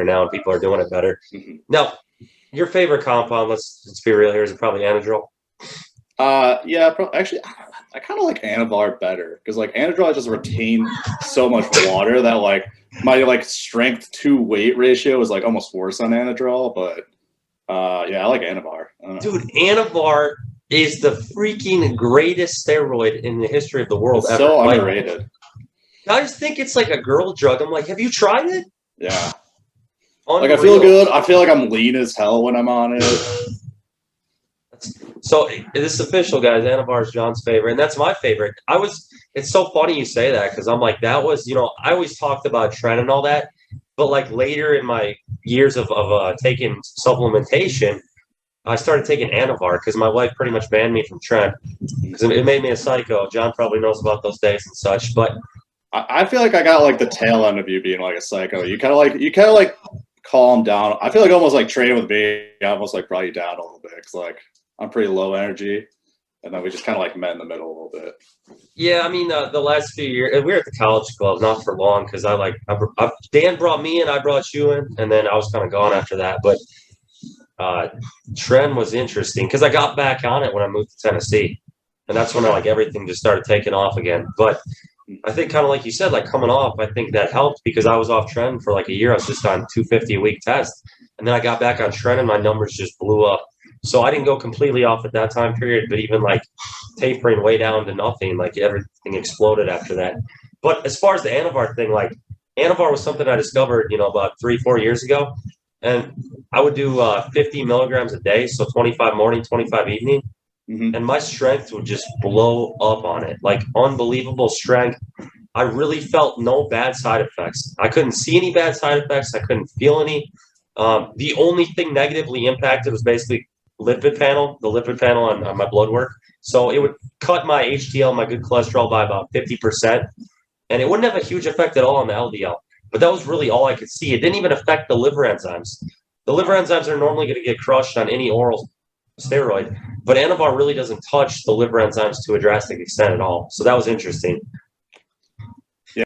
now, and people are doing it better. Mm-hmm. Now, your favorite compound, let's be real here, is probably Anadrol. Yeah, actually, I kind of like Anavar better because like Anadrol just retain so much water that like my like strength to weight ratio is like almost worse on Anadrol. But yeah, I like Anavar. Dude, Anavar is the freaking greatest steroid in the history of the world it's ever. so Like, underrated. I just think it's like a girl drug. I'm like, have you tried it? Yeah. Unreal. Like I feel good. I feel like I'm lean as hell when I'm on it. So this is official, guys. Anavar is John's favorite, and that's my favorite. It's so funny you say that because I'm like, that was, I always talked about Tren and all that, but like later in my years of taking supplementation, I started taking Anavar because my wife pretty much banned me from Tren because it made me a psycho. John probably knows about those days and such, but I feel like I got like the tail end of you being like a psycho. You kind of like calm down. I feel like almost like training with me, I almost like brought you down a little bit because like I'm pretty low energy, and then we just kind of like met in the middle a little bit. Yeah, I mean the last few years we were at the college club, not for long because Dan brought me in, I brought you in, and then I was kind of gone after that. But Tren was interesting because I got back on it when I moved to Tennessee, and that's when everything just started taking off again. But I think kind of like you said, like coming off, I think that helped because I was off Tren for like a year. I was just on 250 a week test, and then I got back on Tren, and my numbers just blew up. So I didn't go completely off at that time period, but even like tapering way down to nothing, like everything exploded after that. But as far as the Anavar thing, like Anavar was something I discovered, about 3-4 years ago, and I would do 50 milligrams a day, so 25 morning, 25 evening, and my strength would just blow up on it, like unbelievable strength. I really felt no bad side effects. I couldn't see any bad side effects. I couldn't feel any. The only thing negatively impacted was basically the lipid panel on my blood work. So it would cut my HDL, my good cholesterol, by about 50%. And it wouldn't have a huge effect at all on the LDL. But that was really all I could see. It didn't even affect the liver enzymes. The liver enzymes are normally going to get crushed on any oral steroid. But Anavar really doesn't touch the liver enzymes to a drastic extent at all. So that was interesting.